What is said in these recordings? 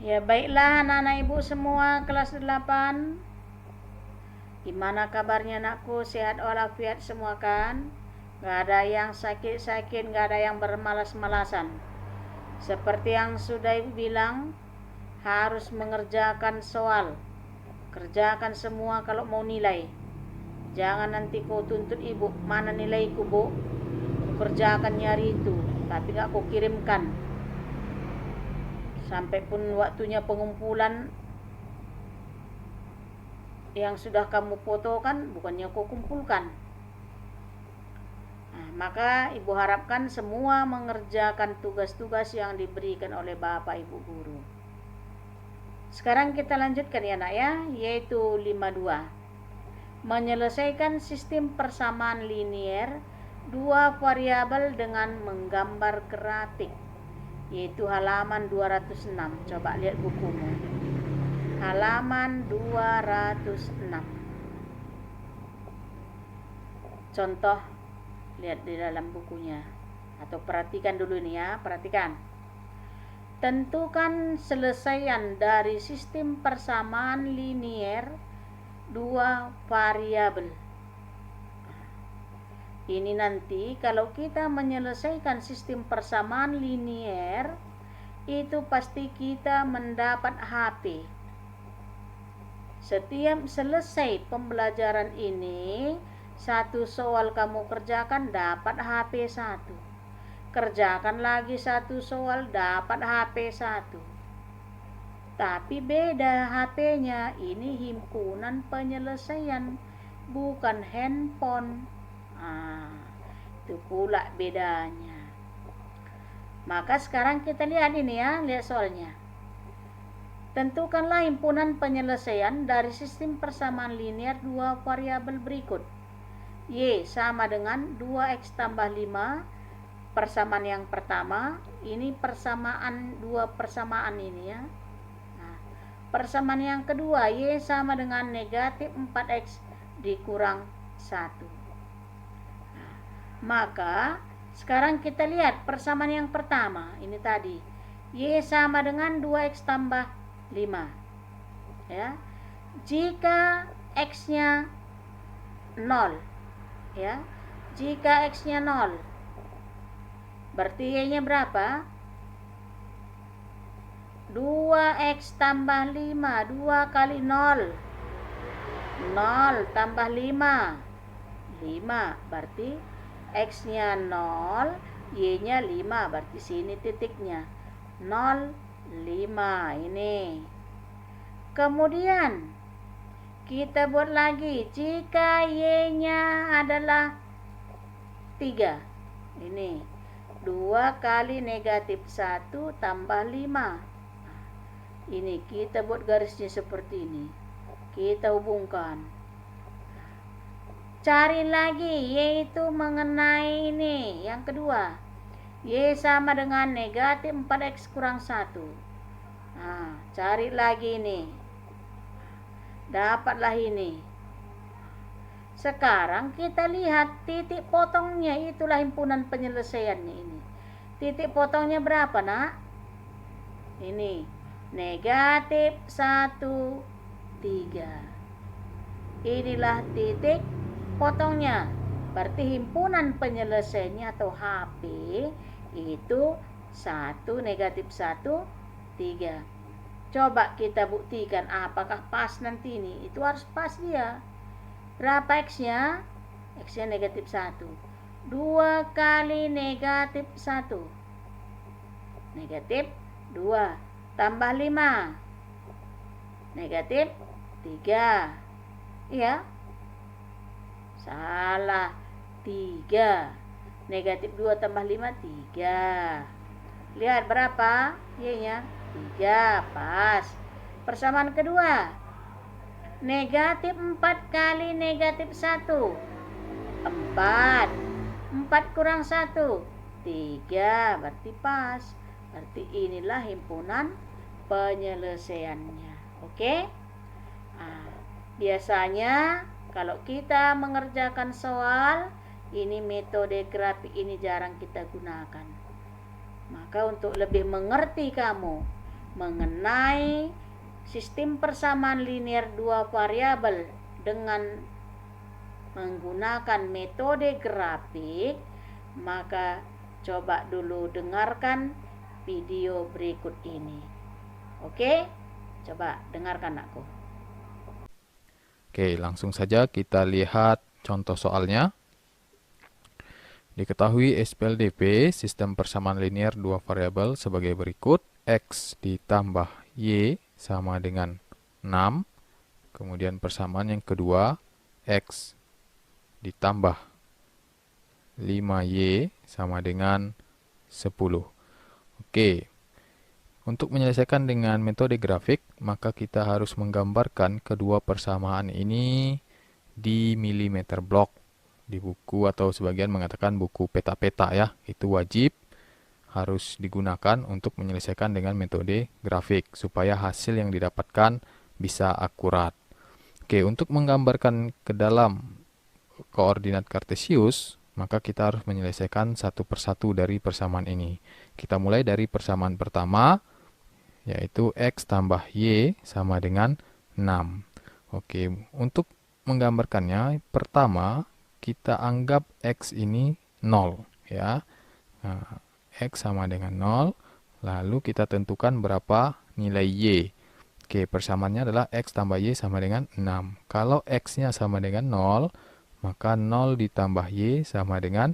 Ya baiklah anak-anak ibu semua kelas 8. Gimana kabarnya anakku? Sehat walafiat semua kan? Gak ada yang sakit-sakit, gak ada yang bermalas-malasan. Seperti yang sudah ibu bilang, harus mengerjakan soal. Kerjakan semua kalau mau nilai. Jangan nanti kau tuntut ibu, mana nilaiku bu? Kerjakan nyari itu, tapi gak kau kirimkan. Sampai pun waktunya pengumpulan yang sudah kamu fotokan, bukannya kau kumpulkan. Nah, maka ibu harapkan semua mengerjakan tugas-tugas yang diberikan oleh Bapak Ibu Guru. Sekarang kita lanjutkan ya nak ya, yaitu 52. Menyelesaikan sistem persamaan linier dua variabel dengan menggambar grafik, yaitu halaman 206. Coba lihat bukumu. Halaman 206. Contoh, lihat di dalam bukunya. Atau perhatikan dulu nih ya, perhatikan. Tentukan selesaian dari sistem persamaan linier dua variabel. Ini nanti kalau kita menyelesaikan sistem persamaan linier, itu pasti kita mendapat HP. Setiap selesai pembelajaran ini, satu soal kamu kerjakan dapat HP 1. Kerjakan lagi satu soal dapat HP 1. Tapi beda HP-nya, ini himpunan penyelesaian, bukan handphone. Itu pula bedanya. Maka sekarang kita lihat ini ya, lihat soalnya. Tentukanlah himpunan penyelesaian dari sistem persamaan linier dua variabel berikut. Y sama dengan 2x tambah 5, persamaan yang pertama. Ini persamaan, dua persamaan ini ya. Nah, persamaan yang kedua, Y sama dengan negatif 4x dikurang 1. Nah, maka sekarang kita lihat persamaan yang pertama. Ini tadi, Y sama dengan 2x tambah 5 ya. Jika x-nya 0 ya, jika x-nya 0 berarti y-nya berapa? 2x tambah 5, 2 kali 0 0 tambah 5 5, berarti x-nya 0, y-nya 5, berarti sini titiknya 0 5 ini. Kemudian kita buat lagi, jika y-nya adalah 3. Ini 2 kali negatif 1 tambah 5. Ini kita buat garisnya seperti ini. Kita hubungkan. Cari lagi yaitu mengenai ini yang kedua. Y sama dengan negatif 4x kurang 1. Nah, cari lagi ini. Dapatlah ini. Sekarang kita lihat titik potongnya, itulah himpunan penyelesaiannya ini. Titik potongnya berapa nak? Ini. Negatif 1, 3. Inilah titik potongnya. Berarti himpunan penyelesaiannya atau HP itu 1, negatif 1, 3. Coba kita buktikan apakah pas nanti ini. Itu harus pas dia. Berapa x-nya? X-nya negatif 1. 2 kali negatif 1. Negatif 2. Tambah 5. Negatif 3. Iya? Salah. 3. Negatif 2 tambah 5, 3. Lihat berapa y-nya? 3, pas. Persamaan kedua. Negatif 4 kali negatif 1. 4. 4 kurang 1. 3, berarti pas. Berarti inilah himpunan penyelesaiannya. Oke? Nah, biasanya kalau kita mengerjakan soal, ini metode grafik ini jarang kita gunakan. Maka untuk lebih mengerti kamu mengenai sistem persamaan linear dua variabel dengan menggunakan metode grafik, maka coba dulu dengarkan video berikut ini. Oke, coba dengarkan aku. Oke, langsung saja kita lihat contoh soalnya. Diketahui SPLDP, sistem persamaan linear dua variabel sebagai berikut. X ditambah Y sama dengan 6. Kemudian persamaan yang kedua, X ditambah 5Y sama dengan 10. Oke, untuk menyelesaikan dengan metode grafik, maka kita harus menggambarkan kedua persamaan ini di milimeter blok. Di buku atau sebagian mengatakan buku peta-peta ya, itu wajib harus digunakan untuk menyelesaikan dengan metode grafik supaya hasil yang didapatkan bisa akurat. Oke, untuk menggambarkan ke dalam koordinat kartesius, maka kita harus menyelesaikan satu persatu dari persamaan ini. Kita mulai dari persamaan pertama, yaitu X tambah Y sama dengan 6. Oke, untuk menggambarkannya, pertama kita anggap X ini 0 ya. Nah, X sama dengan 0, lalu kita tentukan berapa nilai Y. Oke, persamaannya adalah X tambah Y sama dengan 6. Kalau X-nya sama dengan 0, maka 0 ditambah Y sama dengan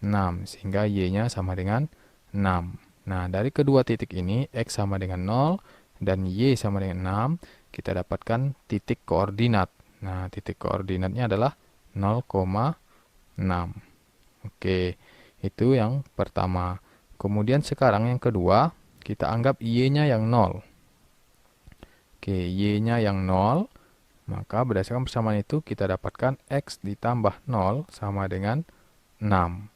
6, sehingga Y-nya sama dengan 6. Nah, dari kedua titik ini, X sama dengan 0 dan Y sama dengan 6, kita dapatkan titik koordinat. Nah, titik koordinatnya adalah 0,6. Oke, itu yang pertama. Kemudian sekarang yang kedua, kita anggap Y-nya yang 0. Oke, Y-nya yang 0, maka berdasarkan persamaan itu kita dapatkan X ditambah 0 sama dengan 6.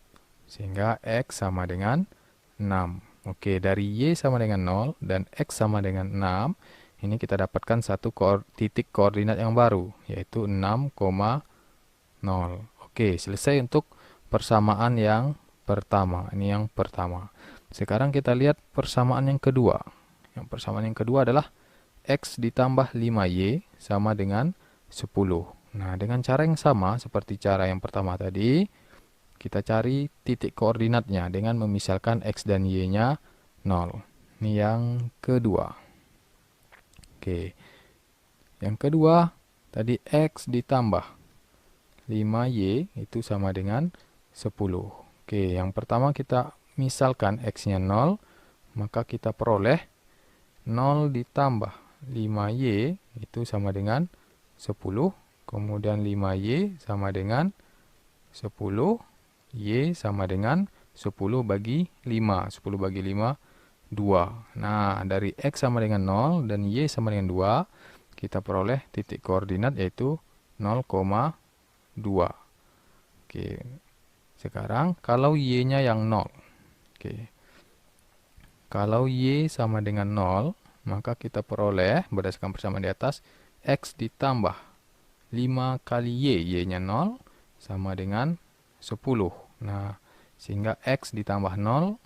Sehingga X sama dengan 6. Oke, dari Y sama dengan 0 dan X sama dengan 6, ini kita dapatkan satu titik koordinat yang baru, yaitu 6,0. Oke, selesai untuk persamaan yang pertama. Ini yang pertama. Sekarang kita lihat persamaan yang kedua. Yang persamaan yang kedua adalah X ditambah 5Y sama dengan 10. Nah, dengan cara yang sama seperti cara yang pertama tadi, kita cari titik koordinatnya dengan memisalkan X dan Y-nya 0. Ini yang kedua. Oke. Yang kedua, tadi X ditambah 5Y itu sama dengan 10. Oke, yang pertama kita misalkan X-nya 0, maka kita peroleh 0 ditambah 5Y itu sama dengan 10. Kemudian 5Y sama dengan 10. Y sama dengan 10 bagi 5. 10 bagi 5, 2. Nah, dari X sama dengan 0 dan Y sama dengan 2, kita peroleh titik koordinat yaitu 0,2. Oke. Sekarang kalau Y-nya yang 0. Oke. Kalau Y sama dengan 0, maka kita peroleh berdasarkan persamaan di atas X ditambah 5 kali Y. Y-nya 0 sama dengan 10. Nah, sehingga X ditambah 0,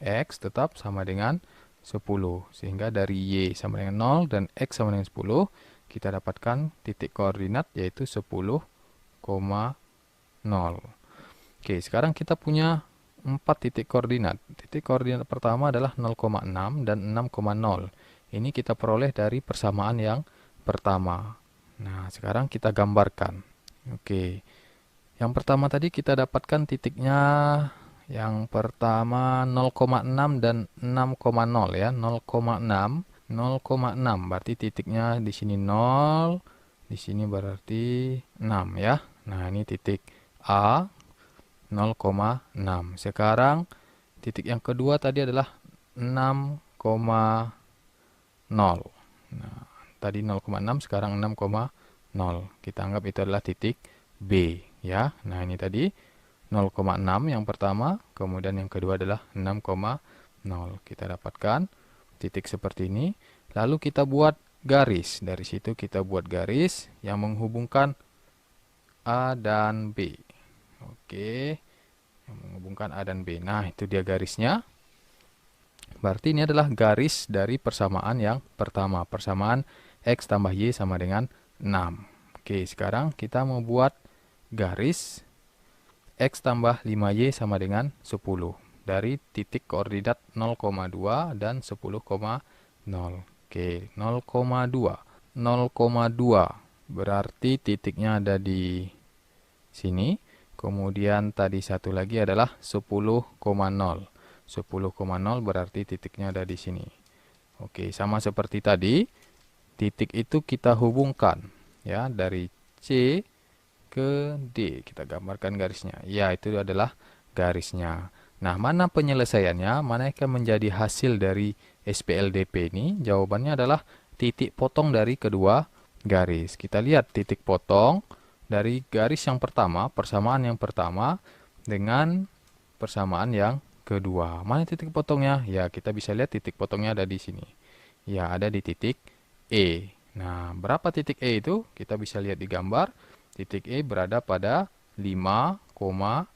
X tetap sama dengan 10. Sehingga dari Y sama dengan 0 dan X sama dengan 10, kita dapatkan titik koordinat yaitu 10,0. Oke, sekarang kita punya 4 titik koordinat. Titik koordinat pertama adalah 0,6 dan 6,0. Ini kita peroleh dari persamaan yang pertama. Nah, sekarang kita gambarkan. Oke. Yang pertama tadi kita dapatkan titiknya, yang pertama 0,6 dan 6,0 ya. 0,6, 0,6 berarti titiknya di sini 0, di sini berarti 6 ya. Nah, ini titik A 0,6. Sekarang titik yang kedua tadi adalah 6,0. Nah, tadi 0,6, sekarang 6,0. Kita anggap itu adalah titik B ya. Nah, ini tadi 0,6 yang pertama, kemudian yang kedua adalah 6,0. Kita dapatkan titik seperti ini. Lalu kita buat garis. Dari situ kita buat garis yang menghubungkan A dan B. Oke, yang menghubungkan A dan B. Nah, itu dia garisnya. Berarti ini adalah garis dari persamaan yang pertama. Persamaan X tambah Y sama dengan 6. Oke, sekarang kita mau buat garis X tambah 5Y sama dengan 10. Dari titik koordinat 0,2 dan 10,0. Oke, 0,2. 0,2 berarti titiknya ada di sini. Kemudian tadi satu lagi adalah 10,0. 10,0 berarti titiknya ada di sini. Oke, sama seperti tadi, titik itu kita hubungkan ya dari C ke D. Kita gambarkan garisnya. Ya, itu adalah garisnya. Nah, mana penyelesaiannya? Mana yang menjadi hasil dari SPLDP ini? Jawabannya adalah titik potong dari kedua garis. Kita lihat titik potong dari garis yang pertama, persamaan yang pertama dengan persamaan yang kedua. Mana titik potongnya? Ya, kita bisa lihat titik potongnya ada di sini. Ya, ada di titik E. Nah, berapa titik E itu? Kita bisa lihat di gambar. Titik E berada pada 5,1.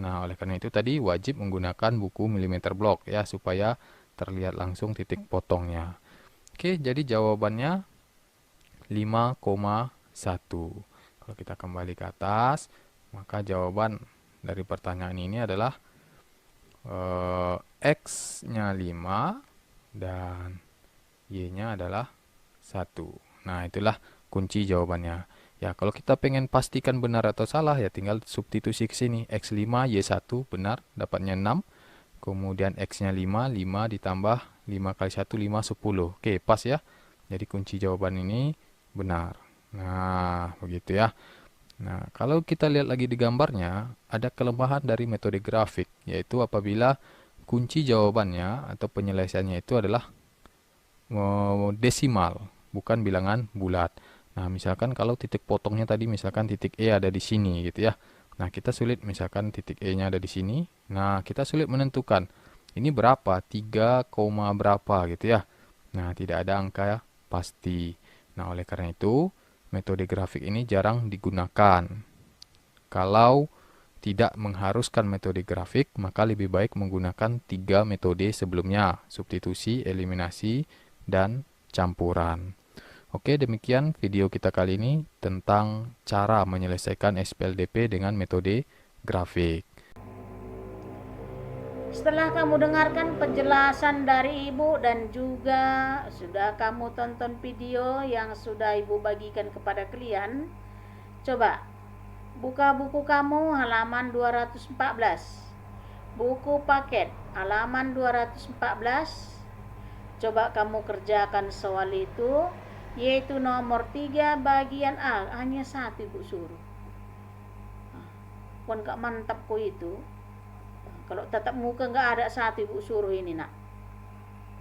Nah, oleh karena itu tadi wajib menggunakan buku milimeter block ya, supaya terlihat langsung titik potongnya. Oke, jadi jawabannya 5,1. Kalau kita kembali ke atas, maka jawaban dari pertanyaan ini adalah X-nya 5 dan Y-nya adalah 1. Nah, itulah kunci jawabannya. Ya, kalau kita pengen pastikan benar atau salah, ya tinggal substitusi ke sini. X5, Y1 benar, dapatnya 6. Kemudian X-nya 5, 5 ditambah 5 kali 1, 5, 10. Oke, pas ya. Jadi kunci jawaban ini benar. Nah, begitu ya. Nah, kalau kita lihat lagi di gambarnya, ada kelemahan dari metode grafik, yaitu apabila kunci jawabannya atau penyelesaiannya itu adalah desimal, bukan bilangan bulat. Nah, misalkan kalau titik potongnya tadi misalkan titik E ada di sini gitu ya. Nah, kita sulit misalkan titik E-nya ada di sini. Nah, kita sulit menentukan ini berapa, 3, berapa gitu ya. Nah, tidak ada angka pasti. Nah, oleh karena itu, metode grafik ini jarang digunakan. Kalau tidak mengharuskan metode grafik, maka lebih baik menggunakan 3 metode sebelumnya, substitusi, eliminasi, dan campuran. Oke, demikian video kita kali ini tentang cara menyelesaikan SPLDP dengan metode grafik. Setelah kamu dengarkan penjelasan dari Ibu dan juga sudah kamu tonton video yang sudah Ibu bagikan kepada kalian, coba buka buku kamu halaman 214. Buku paket halaman 214. Coba kamu kerjakan soal itu, yaitu nomor 3 bagian A. Hanya satu Ibu suruh. Pun gak mantap kok itu. Kalau tatap muka nggak ada satu Ibu suruh ini nak.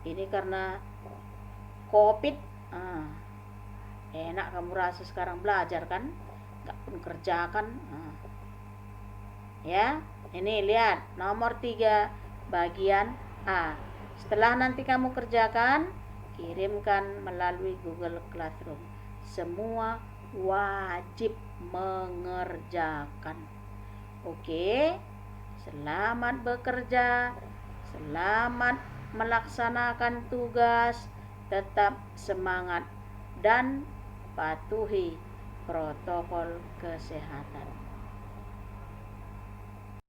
Ini karena COVID. Enak kamu rasa sekarang belajar kan, nggak pun kerjakan. Ya, ini lihat nomor 3 bagian A. Setelah nanti kamu kerjakan, kirimkan melalui Google Classroom. Semua wajib mengerjakan. Oke. Selamat bekerja, selamat melaksanakan tugas, tetap semangat dan patuhi protokol kesehatan.